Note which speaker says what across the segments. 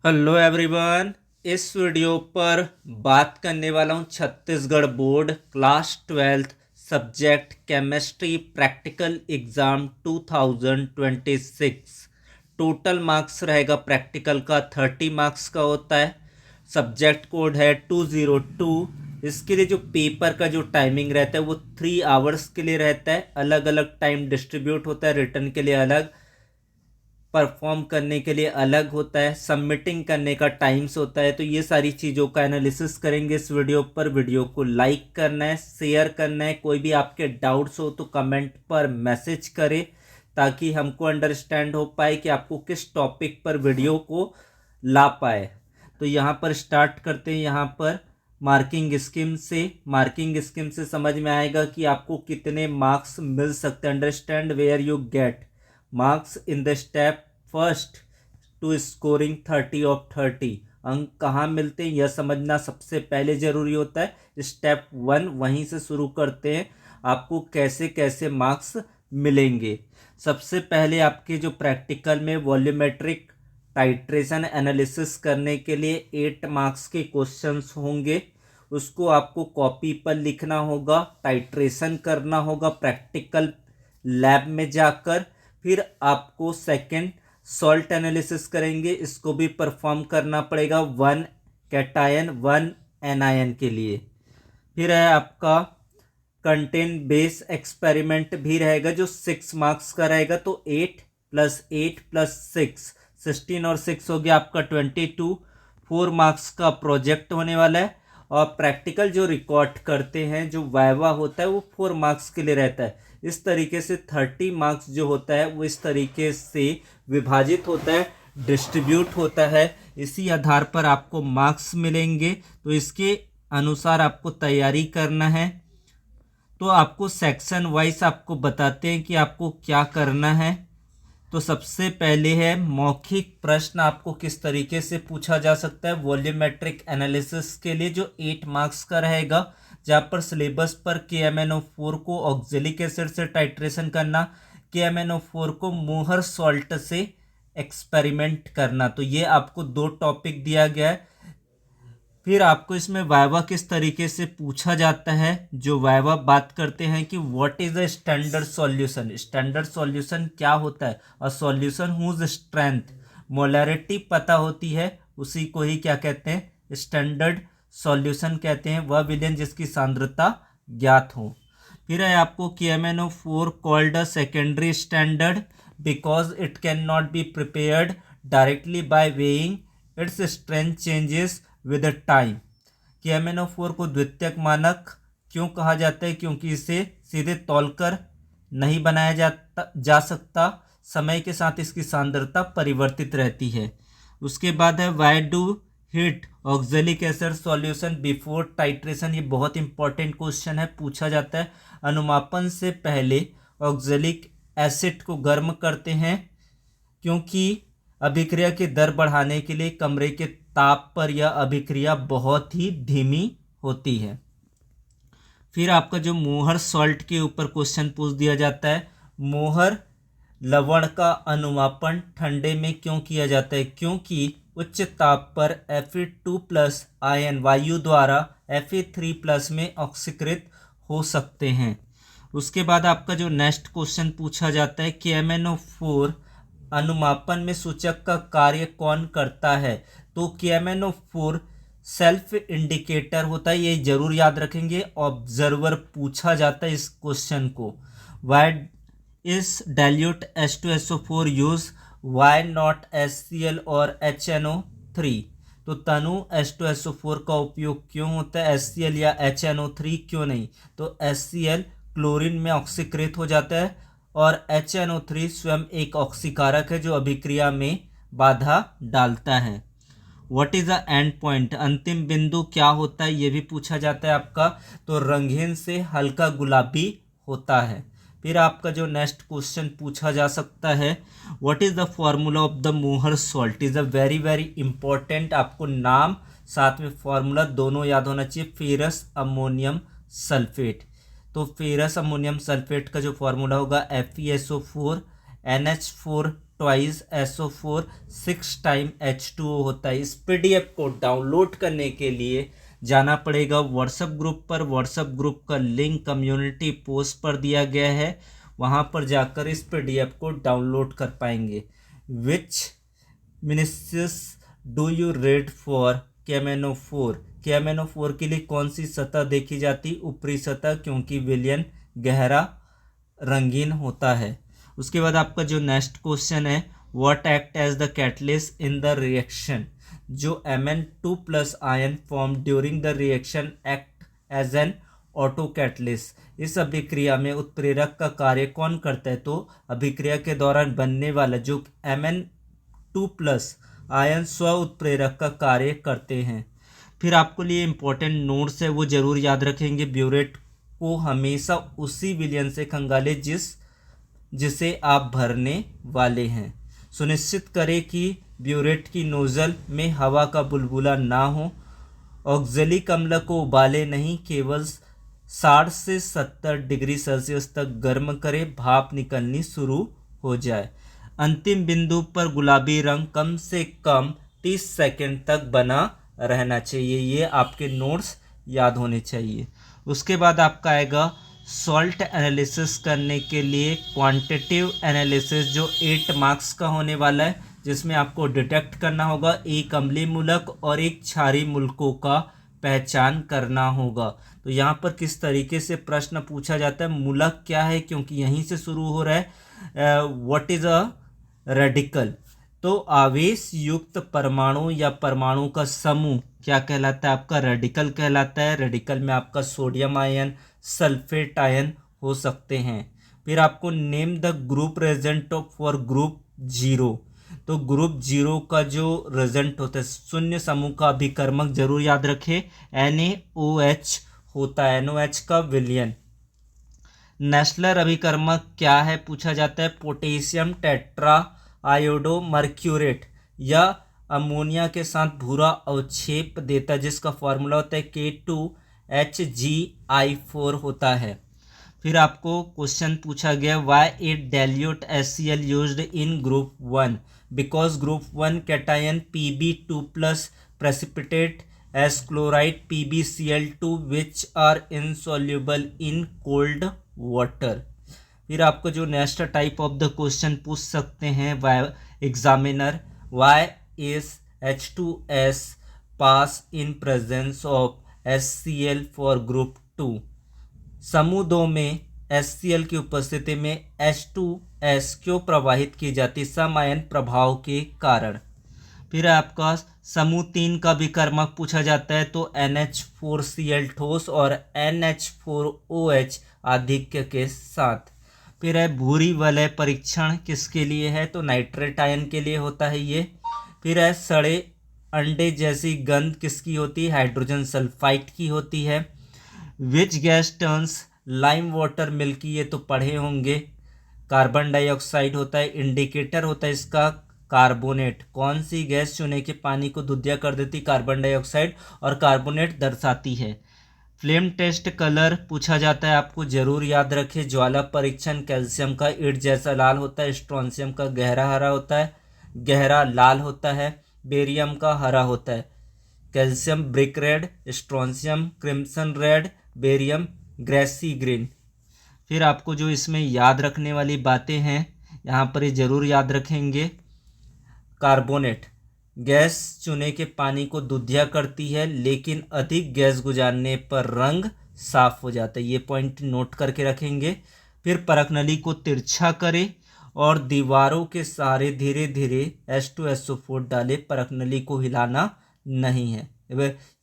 Speaker 1: Hello everyone. इस video पर बात करने वाला हूँ Chhattisgarh board class 12th subject chemistry practical exam 2026। Total marks रहेगा प्रैक्टिकल का 30 मार्क्स का होता है। सब्जेक्ट कोड है 202। इसके लिए जो पेपर का जो टाइमिंग रहता है वो 3 आवर्स के लिए रहता है। अलग अलग टाइम डिस्ट्रीब्यूट होता है। रिटर्न के लिए अलग, परफॉर्म करने के लिए अलग होता है, सबमिटिंग करने का टाइम्स होता है। तो ये सारी चीज़ों का एनालिसिस करेंगे इस वीडियो पर। वीडियो को लाइक करना है, शेयर करना है। कोई भी आपके डाउट्स हो तो कमेंट पर मैसेज करें ताकि हमको अंडरस्टैंड हो पाए कि आपको किस टॉपिक पर वीडियो को ला पाए। तो यहाँ पर स्टार्ट करते हैं। यहाँ पर मार्किंग स्कीम से समझ में आएगा कि आपको कितने मार्क्स मिल सकते हैं। Understand where you get marks in the step first to scoring 30 of 30। अंक कहाँ मिलते हैं यह समझना सबसे पहले ज़रूरी होता है। स्टेप 1 वहीं से शुरू करते हैं, आपको कैसे कैसे मार्क्स मिलेंगे। सबसे पहले आपके जो प्रैक्टिकल में वॉल्यूमेट्रिक टाइट्रेशन एनालिसिस करने के लिए 8 मार्क्स के क्वेश्चंस होंगे। उसको आपको कॉपी पर लिखना होगा, टाइट्रेशन करना होगा प्रैक्टिकल लैब में जाकर। फिर आपको सेकंड सॉल्ट एनालिसिस करेंगे, इसको भी परफॉर्म करना पड़ेगा 1 कैटायन 1 एनायन के लिए। फिर है आपका कंटेंट बेस एक्सपेरिमेंट भी रहेगा जो 6 मार्क्स का रहेगा। तो 8 + 8 + 6 16 और 6 हो गया आपका 22। 4 मार्क्स का प्रोजेक्ट होने वाला है। और प्रैक्टिकल जो रिकॉर्ड करते हैं, जो वाइवा होता है, वो 4 मार्क्स के लिए रहता है। इस तरीके से 30 मार्क्स जो होता है वो इस तरीके से विभाजित होता है, डिस्ट्रीब्यूट होता है। इसी आधार पर आपको मार्क्स मिलेंगे। तो इसके अनुसार आपको तैयारी करना है। तो आपको सेक्शन वाइज आपको बताते हैं कि आपको क्या करना है। तो सबसे पहले है मौखिक प्रश्न आपको किस तरीके से पूछा जा सकता है वॉल्यूमेट्रिक एनालिसिस के लिए, जो 8 मार्क्स का रहेगा। जहाँ पर सिलेबस पर KMnO4 को ऑक्जेलिक एसिड से टाइट्रेशन करना, KMnO4 को मोहर सॉल्ट से एक्सपेरिमेंट करना। तो ये आपको 2 टॉपिक दिया गया है। फिर आपको इसमें वाइवा किस तरीके से पूछा जाता है। जो वाइवा बात करते हैं कि what is a standard solution. Standard solution क्या होता है। A solution whose strength, molarity पता होती है, उसी को ही क्या कहते हैं, स्टैंडर्ड सॉल्यूशन कहते हैं। वह विलयन जिसकी सांद्रता ज्ञात हो। फिर है आपको KMnO4 called a secondary standard because it can not be prepared directly by weighing, its strength changes with time. KMnO4 को द्वितीयक मानक क्यों कहा जाता है, क्योंकि इसे सीधे तौलकर नहीं बनाया जा सकता। समय के साथ इसकी सांद्रता परिवर्तित रहती है। उसके बाद है why do heat oxalic acid solution before titration. ये बहुत इंपॉर्टेंट क्वेश्चन है, पूछा जाता है। अनुमापन से पहले ऑक्जेलिक एसिड को गर्म करते हैं क्योंकि अभिक्रिया की दर बढ़ाने के लिए कमरे के ताप पर यह अभिक्रिया बहुत ही धीमी होती है। फिर आपका जो मोहर सॉल्ट के ऊपर क्वेश्चन पूछ दिया जाता है। मोहर लवण का अनुमापन ठंडे में क्यों किया जाता है, क्योंकि उच्च ताप पर Fe2+ आयन वायु द्वारा Fe3+ में ऑक्सीकृत हो सकते हैं। उसके बाद आपका जो नेक्स्ट क्वेश्चन पूछा जाता है KMnO4 अनुमापन में सूचक का कार्य कौन करता है। तो KMnO4 सेल्फ इंडिकेटर होता है, ये जरूर याद रखेंगे। ऑब्जर्वर पूछा जाता है इस क्वेश्चन को। Why is dilute H2SO4 use, why not HCl और HNO3। तो तनु H2SO4 का उपयोग क्यों होता है, HCl या HNO3 क्यों नहीं। तो HCl क्लोरीन में ऑक्सीकृत हो जाता है और HNO3 स्वयं एक ऑक्सीकारक है जो अभिक्रिया में बाधा डालता है। What is the end point, अंतिम बिंदु क्या होता है, ये भी पूछा जाता है आपका। तो रंगीन से हल्का गुलाबी होता है। फिर आपका जो नेक्स्ट क्वेश्चन पूछा जा सकता है, what is the formula of the मोहर salt. Is a very very important, आपको नाम साथ में फॉर्मूला दोनों याद होना चाहिए। Ferrous ammonium sulphate. तो फेरस अमोनियम सल्फेट का जो फॉर्मूला होगा FeSO4 NH4 twice SO4 6 time H2O होता है। इस PDF को डाउनलोड करने के लिए जाना पड़ेगा व्हाट्सएप ग्रुप पर। व्हाट्सएप ग्रुप का लिंक कम्युनिटी पोस्ट पर दिया गया है, वहाँ पर जाकर इस PDF को डाउनलोड कर पाएंगे। Which ministries do you read for KMNO4? KMNO4 के लिए कौन सी सतह देखी जाती? ऊपरी सतह, क्योंकि विलयन गहरा रंगीन होता है। उसके बाद आपका जो नेक्स्ट क्वेश्चन है, what act as the catalyst in the reaction? जो Mn2+ ion form during the reaction act as an auto catalyst. इस अभिक्रिया में उत्प्रेरक का कार्य कौन करता है? तो अभिक्रिया के दौरान बनने वाला जो Mn2+ आयन स्व उत्प्रेरक का कार्य करते हैं। फिर आपको लिए इंपॉर्टेंट नोट्स है वो जरूर याद रखेंगे। ब्यूरेट को हमेशा उसी विलयन से खंगाले जिसे आप भरने वाले हैं। सुनिश्चित करें कि ब्यूरेट की नोजल में हवा का बुलबुला ना हो। ऑक्जेलिक अम्ल को उबाले नहीं, केवल 60 से 70 डिग्री सेल्सियस तक गर्म करें, भाप निकलनी शुरू हो जाए। अंतिम बिंदु पर गुलाबी रंग कम से कम 30 सेकंड तक बना रहना चाहिए। ये आपके नोट्स याद होने चाहिए। उसके बाद आपका आएगा सॉल्ट एनालिसिस करने के लिए क्वांटिटेटिव एनालिसिस, जो 8 मार्क्स का होने वाला है, जिसमें आपको डिटेक्ट करना होगा एक अम्लीय मूलक और एक क्षारीय मूलकों का पहचान करना होगा। तो यहाँ पर किस तरीके से प्रश्न पूछा जाता है, मूलक क्या है, क्योंकि यहीं से शुरू हो रहा है। What is a radical? तो आवेश युक्त परमाणु या परमाणु का समूह क्या कहलाता है? आपका रेडिकल कहलाता है। रेडिकल में आपका सोडियम आयन, सल्फेट आयन हो सकते हैं। फिर आपको name the group reagent for group 0। तो ग्रुप 0 का जो रेजेंट होता है, शून्य समूह का अभिकर्मक जरूर याद रखें, NaOH होता है, NaOH का विलयन। नेस्लर अभिकर्मक क्या है पूछा जाता है, पोटेशियम टेट्रा आयोडो मर्क्यूरेट या अमोनिया के साथ भूरा अवक्षेप देता है, जिसका फॉर्मूला होता है K2HgI4 होता है। फिर आपको क्वेश्चन पूछा गया, why it dilute HCl used in group 1? Because group 1 cation Pb2+ precipitate as chloride PbCl2 which are insoluble in cold water। फिर आपको जो next type of the question पूछ सकते हैं examiner, why is H2S pass in presence of HCl for group 2? समूह 2 में HCl की उपस्थिति में H2S क्यों प्रवाहित की जाती? समायन प्रभाव के कारण। फिर आपका समूह 3 का विकर्मक पूछा जाता है, तो NH4Cl ठोस और NH4OH आधिक्य के साथ। फिर है भूरी वलय परीक्षण किसके लिए है? तो नाइट्रेट आयन के लिए होता है ये। फिर है सड़े अंडे जैसी गंध किसकी होती है? हाइड्रोजन सल्फाइड की होती है। Which gas turns lime water milky? ये तो पढ़े होंगे, कार्बन डाइऑक्साइड होता है। इंडिकेटर होता है इसका कार्बोनेट। कौन सी गैस चूने के पानी को दूधिया कर देती? Carbon dioxide. और कार्बोनेट दर्शाती है। फ्लेम टेस्ट कलर पूछा जाता है, आपको जरूर याद रखें। ज्वाला परीक्षण, कैल्शियम का ईंट जैसा लाल होता है, स्ट्रोंशियम का गहरा हरा होता है, गहरा लाल होता है, बेरियम का हरा होता है। Calcium brick red, strontium crimson red, barium grassy green. फिर आपको जो इसमें याद रखने वाली बातें हैं यहाँ पर ये जरूर याद रखेंगे। कार्बोनेट गैस चूने के पानी को दूधिया करती है, लेकिन अधिक गैस गुजारने पर रंग साफ हो जाता है। ये पॉइंट नोट करके रखेंगे। फिर परख नली को तिरछा करें और दीवारों के सहारे धीरे धीरे H2SO4 डालें। परख नली को हिलाना नहीं है।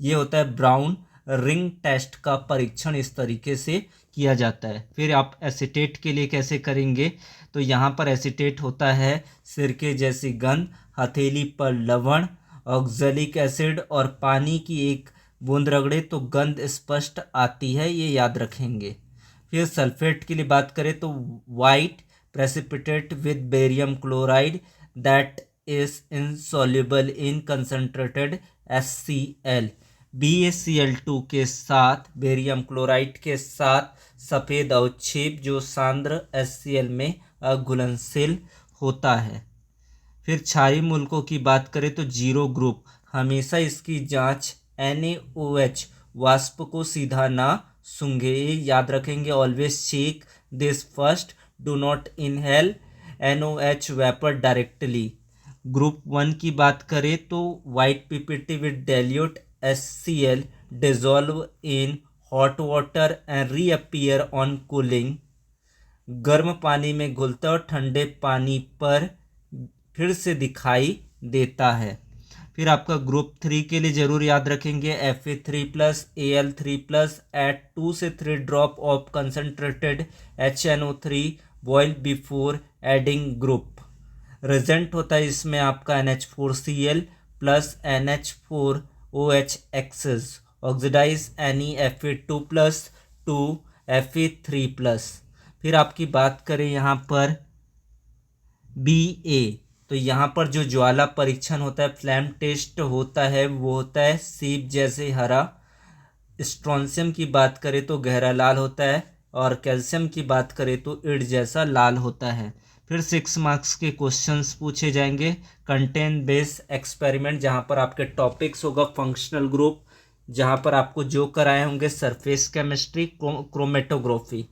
Speaker 1: ये होता है ब्राउन रिंग टेस्ट का परीक्षण, इस तरीके से किया जाता है। फिर आप एसीटेट के लिए कैसे करेंगे? तो यहाँ पर एसीटेट होता है सिरके जैसी गंध, हथेली पर लवण, ऑक्जेलिक एसिड और पानी की एक बूंद रगड़े तो गंध स्पष्ट आती है, ये याद रखेंगे। फिर सल्फेट की लिए बात करें तो white precipitate with barium chloride that is insoluble in concentrated HCl। BaCl2 के साथ बेरियम क्लोराइड के साथ सफ़ेद अवक्षेप जो सांद्र HCl में अघुलनशील होता है। फिर क्षारीय मुल्कों की बात करें तो जीरो ग्रुप, हमेशा इसकी जांच NaOH वाष्प को सीधा ना सूंघे, याद रखेंगे। Always check this first, do not inhale NaOH vapour directly. Group 1 की बात करें तो white PPT with dilute HCl dissolve in hot water and reappear on cooling, गर्म पानी में घुलता और ठंडे पानी पर फिर से दिखाई देता है। फिर आपका ग्रुप 3 के लिए ज़रूर याद रखेंगे Fe3+ Al3+ एट 2 से 3 drop of concentrated HNO3 boil before adding group. Reagent होता है इसमें आपका NH4Cl plus NH4OH access oxidise NeFe2+ to Fe3+। फिर आपकी बात करें यहाँ पर BA, तो यहाँ पर जो ज्वाला परीक्षण होता है, फ्लैम टेस्ट होता है, वो होता है सीप जैसे हरा। स्ट्रॉन्शियम की बात करें तो गहरा लाल होता है, और कैल्शियम की बात करें तो ईंट जैसा लाल होता है। फिर 6 मार्क्स के क्वेश्चंस पूछे जाएंगे। कंटेंट बेस्ड एक्सपेरिमेंट, जहाँ पर आपके टॉपिक्स होगा फंक्शनल ग्रुप, जहाँ पर आपको जो कराए होंगे सरफेस केमिस्ट्री, क्रोमेटोग्राफी,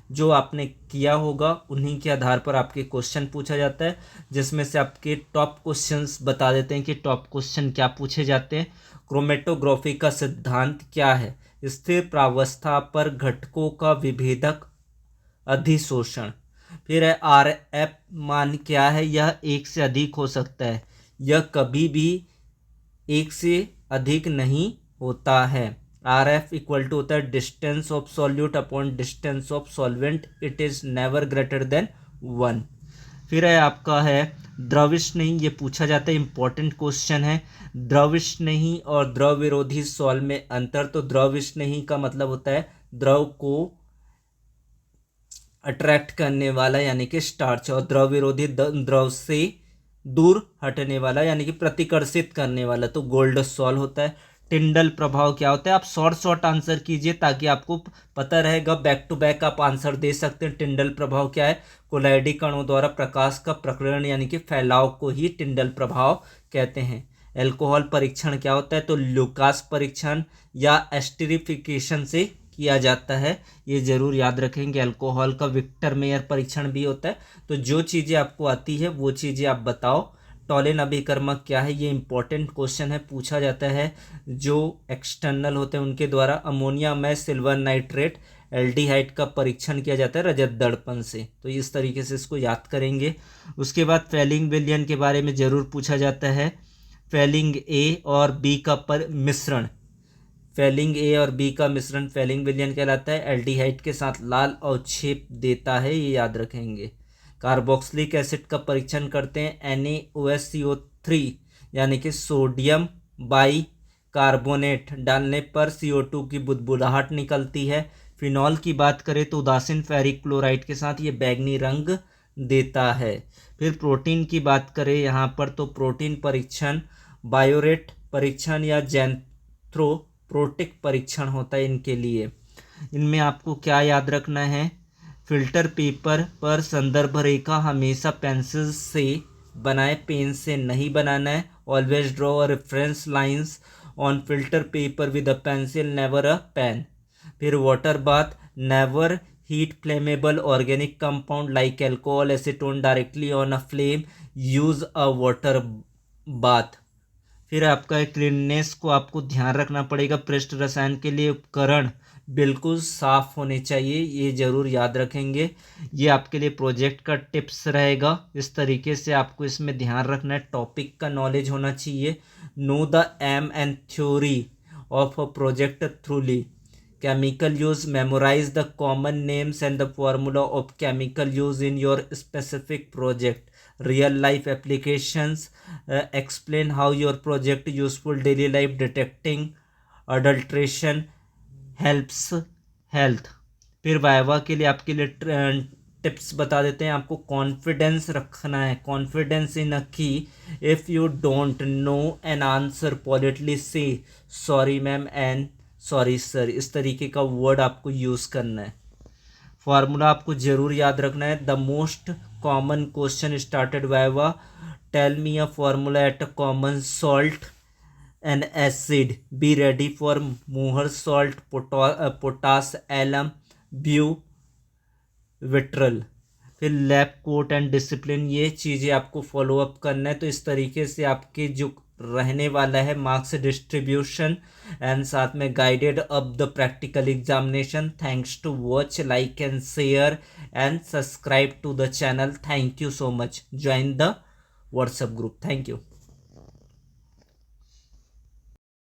Speaker 1: जो आपने किया होगा उन्हीं के आधार पर आपके क्वेश्चन पूछा जाता है, जिसमें से आपके टॉप क्वेश्चंस बता देते हैं कि टॉप क्वेश्चन क्या पूछे जाते हैं। क्रोमेटोग्राफी का सिद्धांत क्या है? स्थिर प्रावस्था पर घटकों का विभेदक अधिशोषण। फिर है RF मान क्या है? यह एक से अधिक हो सकता है, यह कभी भी एक से अधिक नहीं होता है। RF इक्वल टू होता है distance of solute upon distance of solvent, it is never greater than 1। फिर है आपका है द्रविष्णयी, ये पूछा जाता है, इंपॉर्टेंट क्वेश्चन है। द्रविष्णयी और द्रव विरोधी सॉल्व में अंतर। तो द्रविष्णयी का मतलब होता है द्रव को अट्रैक्ट करने वाला यानी कि स्टार्च, और द्रव विरोधी द्रव से दूर हटने वाला यानी कि प्रतिकर्षित करने वाला, तो गोल्ड सॉल्व होता है। टिंडल प्रभाव क्या होता है? आप शॉर्ट आंसर कीजिए ताकि आपको पता रहेगा, बैक टू बैक आप आंसर दे सकते हैं। टिंडल प्रभाव क्या है? कोलाइडी कणों द्वारा प्रकाश का प्रकीर्णन यानी कि फैलाव को ही टिंडल प्रभाव कहते हैं। एल्कोहल परीक्षण क्या होता है? तो लुकास परीक्षण या एस्टरिफिकेशन से किया जाता है, ये जरूर याद रखेंगे। अल्कोहल का विक्टर मेयर परीक्षण भी होता है। तो जो चीज़ें आपको आती है वो चीज़ें आप बताओ। टॉलेन अभिकर्मक क्या है? ये इंपॉर्टेंट क्वेश्चन है, पूछा जाता है जो एक्सटर्नल होते हैं उनके द्वारा। अमोनिया में सिल्वर नाइट्रेट एल्डिहाइड का परीक्षण किया जाता है रजत दर्पण से, तो इस तरीके से इसको याद करेंगे। उसके बाद फेलिंग विलयन के बारे में ज़रूर पूछा जाता है। फेलिंग A और B का मिश्रण, फेलिंग A और B का मिश्रण फेलिंग विलयन कहलाता है। एल्डिहाइड के साथ लाल अवक्षेप देता है, ये याद रखेंगे। कार्बोक्सिलिक एसिड का परीक्षण करते हैं। NaOHCO3 यानी कि सोडियम बाई कार्बोनेट डालने पर CO2 की बुदबुदाहट निकलती है। फिनॉल की बात करें तो उदासीन फेरिक क्लोराइड के साथ ये बैगनी रंग देता है। फिर प्रोटीन की बात करें यहाँ पर तो प्रोटीन परीक्षण बायोरेट परीक्षण या जेंथ्रोप्रोटिक परीक्षण होता है इनके लिए। इनमें आपको क्या याद रखना है? फिल्टर पेपर पर संदर्भ रेखा हमेशा पेंसिल से बनाए, पेन से नहीं बनाना है। Always draw a reference lines on filter paper with a pencil, never a pen. फिर water bath, never heat flammable organic compound like alcohol acetone directly on a flame, use a water bath. फिर आपका cleanness को आपको ध्यान रखना पड़ेगा। पृष्ठ रसायन के लिए उपकरण बिल्कुल साफ होने चाहिए, ये ज़रूर याद रखेंगे। ये आपके लिए प्रोजेक्ट का टिप्स रहेगा, इस तरीके से आपको इसमें ध्यान रखना है। टॉपिक का नॉलेज होना चाहिए। Know the aim and theory of a project thoroughly. chemical use, memorize the common names and the formula of chemical use in your specific project. Real life applications, explain how your project useful daily life, detecting adulteration helps health। फिर viva के लिए आपके लिए tips बता देते हैं। आपको confidence रखना है, कॉन्फिडेंस इन अ की। If you don't know an answer politely say sorry ma'am and sorry sir, इस तरीके का वर्ड आपको यूज़ करना है। फार्मूला आपको ज़रूर याद रखना है। The most common question started Viva. Tell me a formula at a common salt and acid. Be ready for Mohr salt, potash, alum, vitriol. फिर लैब कोट एंड डिसिप्लिन, ये चीज़ें आपको फॉलो अप करना है। तो इस तरीके से आपके जो रहने वाला है मार्क्स डिस्ट्रीब्यूशन एंड साथ में guided up the practical examination. Thanks to watch, like and share and subscribe to the channel. Thank you so much. Join the WhatsApp group. Thank you.